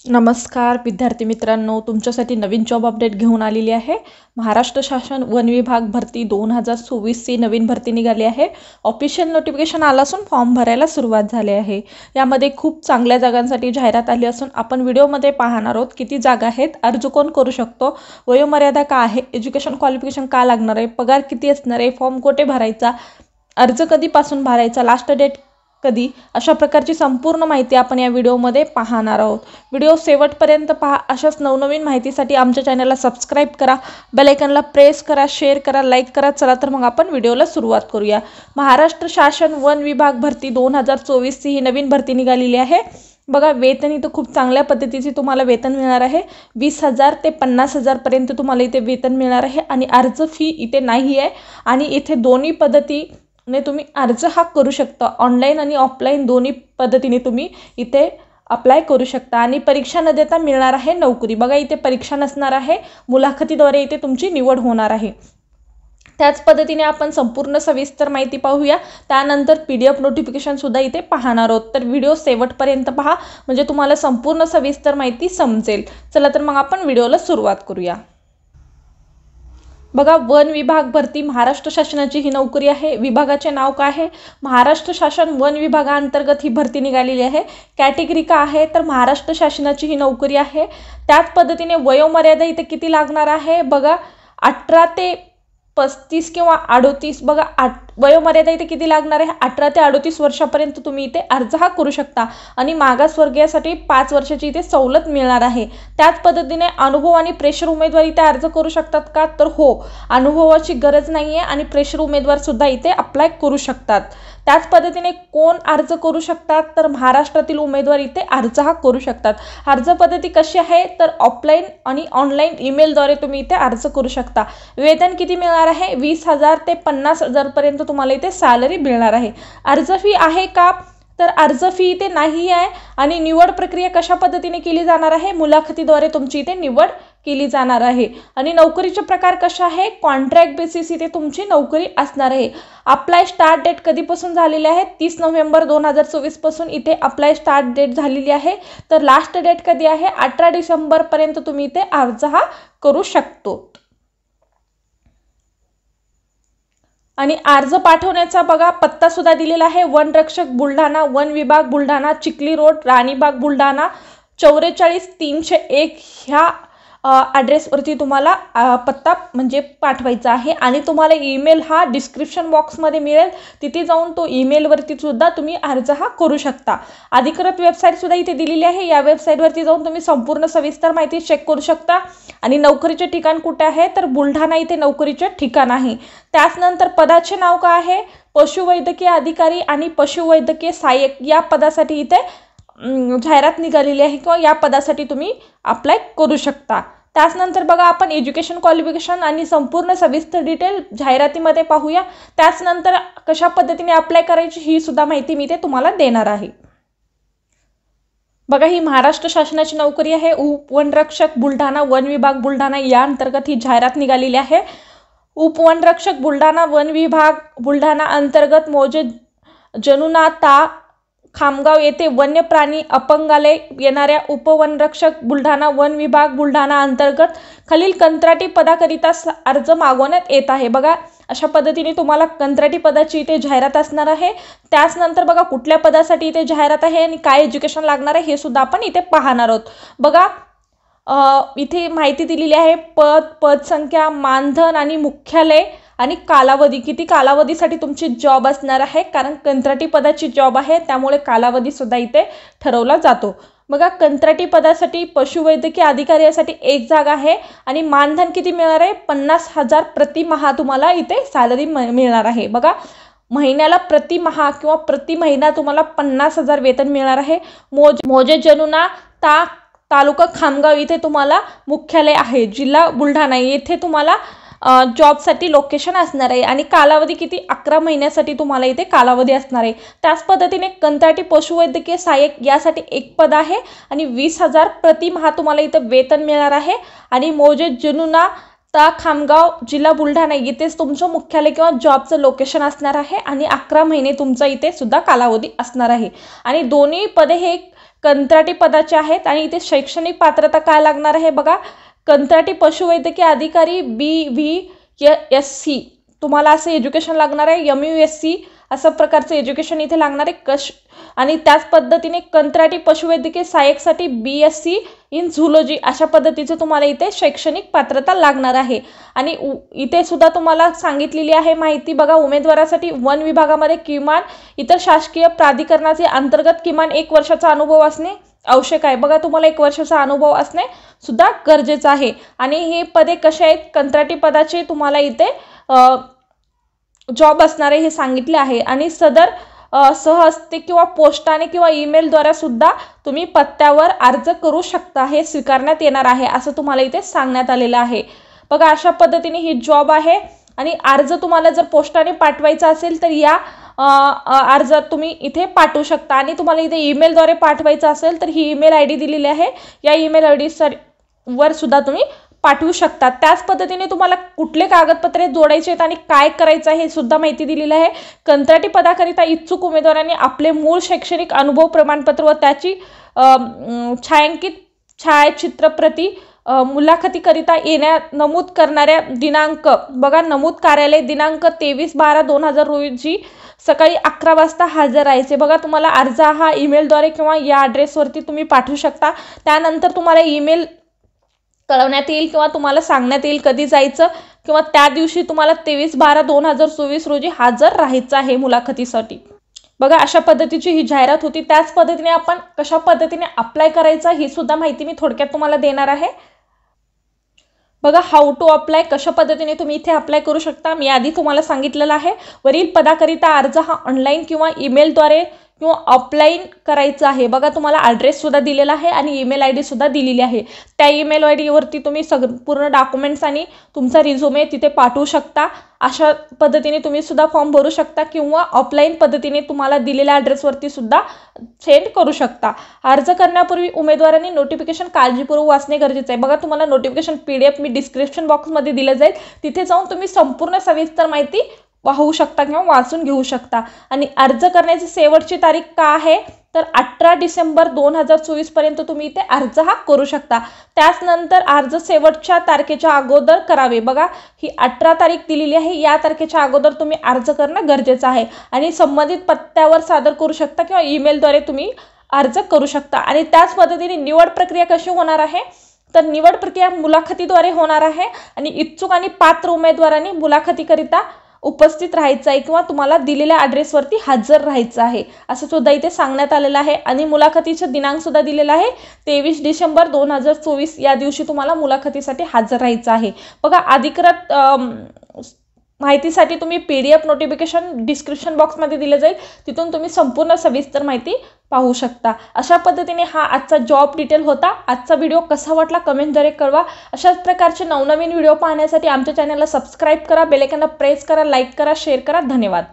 नमस्कार विद्यार्थी मित्रांनो, तुमच्यासाठी नवीन जॉब अपडेट घेऊन आलेली आहे। महाराष्ट्र शासन वन विभाग भरती 2024 ची नवीन भरती निघाली आहे। ऑफिशियल नोटिफिकेशन आलं असून फॉर्म भरायला सुरुवात झाली आहे। यामध्ये खूप चांगल्या जागांसाठी जाहिरात आली असून आपण व्हिडिओमध्ये पाहणार आहोत किती जागा आहेत, अर्ज कोण करू शकतो, वयोमर्यादा काय आहे, एज्युकेशन क्वालिफिकेशन काय लागणार आहे, पगार किती असणार आहे, फॉर्म कुठे भरायचा, अर्ज कधीपासून भरायचा, लास्ट डेट कधी, अशा प्रकारची संपूर्ण माहिती आपण या व्हिडिओमध्ये पाहणार आहोत। व्हिडिओ शेवटपर्यंत पहा। अशाच नवनवीन माहितीसाठी आमच्या चॅनलला सबस्क्राइब करा, बेल आयकॉनला प्रेस करा, शेअर करा, लाईक करा। चला तर मग आपण व्हिडिओला सुरुवात करूया। महाराष्ट्र शासन वन विभाग भरती 2024 ची ही नवीन भरती निघालेली आहे। बघा, वेतन इथे खूप चांगल्या पद्धतीचे तुम्हाला वेतन मिळणार आहे। 20,000 ते 50,000 पर्यंत तुम्हाला इथे वेतन मिळणार आहे आणि अर्ज फी इथे नाही आहे आणि इथे दोन्ही पद्धतीने तुम्ही अर्ज हा करू शकता। ऑनलाईन आणि ऑफलाईन दोन्ही पद्धतीने तुम्ही इथे अप्लाय करू शकता आणि परीक्षा न देता मिळणार आहे नोकरी। बघा, इथे परीक्षा नसणार आहे, मुलाखतीद्वारे इथे तुमची निवड होणार आहे। त्याच पद्धतीने आपण संपूर्ण सविस्तर माहिती पाहूया। त्यानंतर PDF नोटिफिकेशन सुद्धा इथे पाहणार आहोत, तर व्हिडिओ शेवटपर्यंत पहा म्हणजे तुम्हाला संपूर्ण सविस्तर माहिती समजेल। चला तर मग आपण व्हिडिओला सुरुवात करूया। बघा, वन विभाग भरती महाराष्ट्र शासनाची ही नोकरी आहे। विभागाचे नाव काय आहे? महाराष्ट्र शासन वन विभागांतर्गत ही भरती निघालेली आहे। कॅटेगरी काय आहे? तर महाराष्ट्र शासनाची ही नोकरी आहे। त्याच पद्धतीने वयोमर्यादा इथे किती लागणार आहे? बघा, 18 ते 35 किंवा 38। बघा, वयोमर्यादा इथे किती लागणार आहे? 18 ते 38 वर्षापर्यंत तुम्ही इथे अर्ज हा करू शकता आणि मागासवर्गीयासाठी 5 वर्षाची इथे सवलत मिळणार आहे। त्याच पद्धतीने अनुभव आणि प्रेशर उमेदवार इथे अर्ज करू शकतात का? तर हो, अनुभवाची गरज नाही आहे आणि प्रेशर उमेदवार सुद्धा इथे अप्लाय करू शकतात। त्याच पद्धतीने कोण अर्ज करू शकतात? तर महाराष्ट्रातील उमेदवार इथे अर्ज हा करू शकतात। अर्ज पद्धती कशी आहे? तर ऑफलाईन आणि ऑनलाईन ईमेलद्वारे तुम्ही इथे अर्ज करू शकता। वेतन किती मिळणार आहे? 20,000 ते 50,000 पर्यंत तुम्हाला इथे सॅलरी मिळणार आहे। अर्ज फी आहे का? तर अर्ज फी इथे नाही आहे आणि निवड प्रक्रिया कशा पद्धतीने केली जाणार आहे? मुलाखतीद्वारे तुमची इथे निवड केली जाणार आहे आणि नोकरीचे प्रकार कशा आहे? कॉन्ट्रॅक्ट बेसिस इथे तुमची नोकरी असणार आहे। अप्लाय स्टार्ट डेट कधीपासून झालेली आहे? 30 नोव्हेंबर 2024 पासून इथे अप्लाय स्टार्ट डेट झालेली आहे। तर लास्ट डेट कधी आहे? 18 डिसेंबर पर्यंत तुम्ही इथे अर्ज हा करू शकतो आणि अर्ज पाठवण्याचा बघा पत्ता सुद्धा दिलेला आहे। वनरक्षक बुलढाणा, वन विभाग बुलढाणा, चिखली रोड, राणीबाग बुलढाणा 44-301 ह्या ॲड्रेसवरती तुम्हाला पत्ता म्हणजे पाठवायचा आहे आणि तुम्हाला ईमेल हा डिस्क्रिप्शन बॉक्समध्ये मिळेल, तिथे जाऊन तो ईमेलवरती सुद्धा तुम्ही अर्ज हा करू शकता। अधिकृत वेबसाईट सुद्धा इथे दिलेली आहे, या वेबसाईटवरती जाऊन तुम्ही संपूर्ण सविस्तर माहिती चेक करू शकता आणि नोकरीचे ठिकाण कुठे आहे? तर बुलढाणा इथे नोकरीचे ठिकाण आहे। त्याचनंतर पदाचे नाव काय आहे? पशुवैद्यकीय अधिकारी आणि पशुवैद्यकीय सहाय्यक या पदासाठी इथे जाहिरात निघालेली आहे किंवा या पदासाठी तुम्ही अप्लाय करू शकता। त्याचनंतर बघा, आपण एज्युकेशन क्वालिफिकेशन आणि संपूर्ण सविस्तर डिटेल जाहिरातीमध्ये पाहूया। त्याचनंतर कशा पद्धतीने अप्लाय करायची ही सुद्धा माहिती मी इथे तुम्हाला देणार आहे। बघा, ही महाराष्ट्र शासनाची नोकरी आहे। उपवनरक्षक बुलढाणा, वन विभाग बुलढाणा या अंतर्गत ही जाहिरात निघालेली आहे। उपवनरक्षक बुलढाणा, वन विभाग बुलढाणा अंतर्गत मौजे जनुना ता खामगाव येथे वन्य प्राणी अपंगालय येणाऱ्या उपवनरक्षक बुलढाणा, वन विभाग बुलढाणा अंतर्गत खालील कंत्राटी पदाकरिता अर्ज मागवण्यात येत आहे। बघा, अशा पद्धतीने तुम्हाला कंत्राटी पदाची इथे जाहिरात असणार आहे। त्याचनंतर बघा, कुठल्या पदासाठी इथे जाहिरात आहे आणि काय एज्युकेशन लागणार आहे हे सुद्धा आपण इथे पाहणार आहोत। बघा, इथे माहिती दिलेली आहे, पदसंख्या, मानधन आणि मुख्यालय आणि कालावधी, किती कालावधीसाठी तुमची जॉब असणार आहे, कारण कंत्राटी पदाची जॉब आहे त्यामुळे कालावधी सुद्धा इथे ठरवला जातो। बघा, कंत्राटी पदासाठी पशुवैद्यकीय अधिकाऱ्यासाठी 1 जागा आहे आणि मानधन किती मिळणार आहे? 50,000 प्रतिमाह तुम्हाला इथे सॅलरी मिळणार आहे। बघा, महिन्याला प्रतिमाह किंवा प्रति महिना तुम्हाला 50,000 वेतन मिळणार आहे। मौजे जनुना ता तालुका खामगाव इथे तुम्हाला मुख्यालय आहे, जिल्हा बुलढाणा येथे तुम्हाला जॉबसाठी लोकेशन असणार आहे आणि कालावधी किती? 11 महिन्यासाठी तुम्हाला इथे कालावधी असणार आहे। त्याच पद्धतीने कंत्राटी पशुवैद्यकीय सहाय्यक यासाठी 1 पद आहे आणि 20,000 प्रतिमाह तुम्हाला इथे वेतन मिळणार आहे आणि मौजे जनुना ता खामगाव, जिल्हा बुलढाणा येथेच तुमचं मुख्यालय किंवा जॉबचं लोकेशन असणार आहे आणि 11 महिने तुमचा इथे सुद्धा कालावधी असणार आहे आणि दोन्ही पदे हे कंत्राटी पदाचे आहेत आणि इथे शैक्षणिक पात्रता काय लागणार आहे बघा, कंत्राटी पशुवैद्यकीय अधिकारी BVSC तुम्हाला असं एज्युकेशन लागणार आहे, MUSC असं प्रकारचं एज्युकेशन इथे लागणार आहे आणि त्याच पद्धतीने कंत्राटी पशुवैद्यकीय सहाय्यकसाठी BSc इन झुलॉजी अशा पद्धतीचं तुम्हाला इथे शैक्षणिक पात्रता लागणार आहे। आणि इथे सुद्धा तुम्हाला सांगितलेली आहे माहिती बघा, उमेदवारासाठी वन विभागामध्ये किमान इतर शासकीय प्राधिकरणाचे अंतर्गत किमान 1 वर्षाचा अनुभव असणे आवश्यक आहे। बघा तुम्हाला 1 वर्षाचा अनुभव असणे सुद्धा गरजेचं आहे। आणि हे पदे कसे आहेत, कंत्राटी पदाचे तुम्हाला इथे जॉब असणारे हे सांगितले आहे। आणि सदर सहहस्ते किंवा पोस्टाने किंवा ईमेलद्वारे सुद्धा तुम्ही पत्त्यावर अर्ज करू शकता, हे स्वीकारण्यात येणार आहे असं तुम्हाला इथे सांगण्यात आलेलं आहे। बघा अशा पद्धतीने ही जॉब आहे आणि अर्ज तुम्हाला जर पोस्टाने पाठवायचा असेल तर या अर्ज तुम्ही इथे पाठवू शकता आणि तुम्हाला इथे ईमेलद्वारे पाठवायचा असेल तर ही ईमेल ID दिलेली आहे, या ईमेल ID वर सुद्धा तुम्ही पाठवू शकता। त्याच पद्धतीने तुम्हाला कुठले कागदपत्रे जोडायचे आहेत आणि काय करायचं आहे हे सुद्धा माहिती दिलेली आहे। कंत्राटी पदाकरिता इच्छुक उमेदवारांनी आपले मूळ शैक्षणिक अनुभव प्रमाणपत्र व त्याची छायांकित छायाचित्रप्रती मुलाखतीकरिता नमूद करणाऱ्या दिनांक बघा, नमूद कार्यालय दिनांक 23/12/2000 रोजी सकाळी 11 वाजता हजर राहायचे। बघा तुम्हाला अर्ज हा ईमेलद्वारे किंवा या ॲड्रेसवरती तुम्ही पाठवू शकता। त्यानंतर तुम्हाला ईमेल कळवण्यात येईल किंवा तुम्हाला सांगण्यात येईल कधी जायचं किंवा त्या दिवशी तुम्हाला 23/12/2024 रोजी हजर राहायचं आहे मुलाखतीसाठी। बघा अशा पद्धतीची ही जाहिरात होती। त्याच पद्धतीने आपण कशा पद्धतीने अप्लाय करायचा ही सुद्धा माहिती मी थोडक्यात तुम्हाला देणार आहे। बघा हाऊ टू अप्लाय, कशा पद्धतीने तुम्ही इथे अप्लाय करू शकता मी आधी तुम्हाला सांगितलेलं आहे। वरील पदाकरिता अर्ज हा ऑनलाईन किंवा ईमेलद्वारे किंवा ऑफलाईन करायचं आहे। बघा तुम्हाला ॲड्रेस सुद्धा दिलेला आहे आणि ईमेल ID सुद्धा दिलेली आहे। त्या ईमेल ID वरती तुम्ही पूर्ण डॉक्युमेंट्स आणि तुमचा रिझ्यूमे तिथे पाठवू शकता। अशा पद्धतीने तुम्ही सुद्धा फॉर्म भरू शकता किंवा ऑफलाईन पद्धतीने तुम्हाला दिलेल्या ॲड्रेसवरती सुद्धा सेंड करू शकता। अर्ज करण्यापूर्वी उमेदवारांनी नोटिफिकेशन काळजीपूर्वक वाचणे गरजेचे आहे। बघा तुम्हाला नोटिफिकेशन PDF मी डिस्क्रिप्शन बॉक्समध्ये दिलं जाईल, तिथे जाऊन तुम्ही संपूर्ण सविस्तर माहिती पाहू शकता किंवा वाचून घेऊ शकता। आणि अर्ज करण्याची शेवटची तारीख काय आहे तर 18 डिसेंबर 2024 पर्यंत तुम्ही इथे अर्ज हा करू शकता। त्याच नंतर अर्ज शेवटच्या तारखेच्या अगोदर करावे। बघा ही 18 तारीख दिलेली आहे, या तारखेच्या अगोदर तुम्ही अर्ज करणं गरजेचं आहे आणि संबंधित पत्त्यावर सादर करू शकता किंवा ईमेलद्वारे तुम्ही अर्ज करू शकता। आणि त्याच पद्धतीने निवड प्रक्रिया कशी होणार आहे तर निवड प्रक्रिया मुलाखतीद्वारे होणार आहे आणि इच्छुक आणि पात्र उमेदवारांनी मुलाखतीकरिता उपस्थित राहायचं आहे किंवा तुम्हाला दिलेल्या ॲड्रेसवरती हजर राहायचं आहे असं सुद्धा इथे सांगण्यात आलेलं आहे। आणि मुलाखतीचा दिनांक सुद्धा दिलेला आहे 23 डिसेंबर 2024 या दिवशी तुम्हाला मुलाखतीसाठी हजर राहायचं आहे। बघा अधिकृत माहितीसाठी तुम्ही PDF नोटिफिकेशन डिस्क्रिप्शन बॉक्समध्ये दिले जाईल, तिथून तुम्ही संपूर्ण सविस्तर माहिती पाहू शकता। अशा पद्धतीने हा आजचा जॉब डिटेल होता। आजचा व्हिडिओ कसा वाटला कमेंटद्वारे कळवा। अशाच प्रकारचे नवनवीन व्हिडिओ पाहण्यासाठी आमच्या चॅनलला सबस्क्राईब करा, बेल आयकॉनला प्रेस करा, लाईक करा, शेअर करा। धन्यवाद।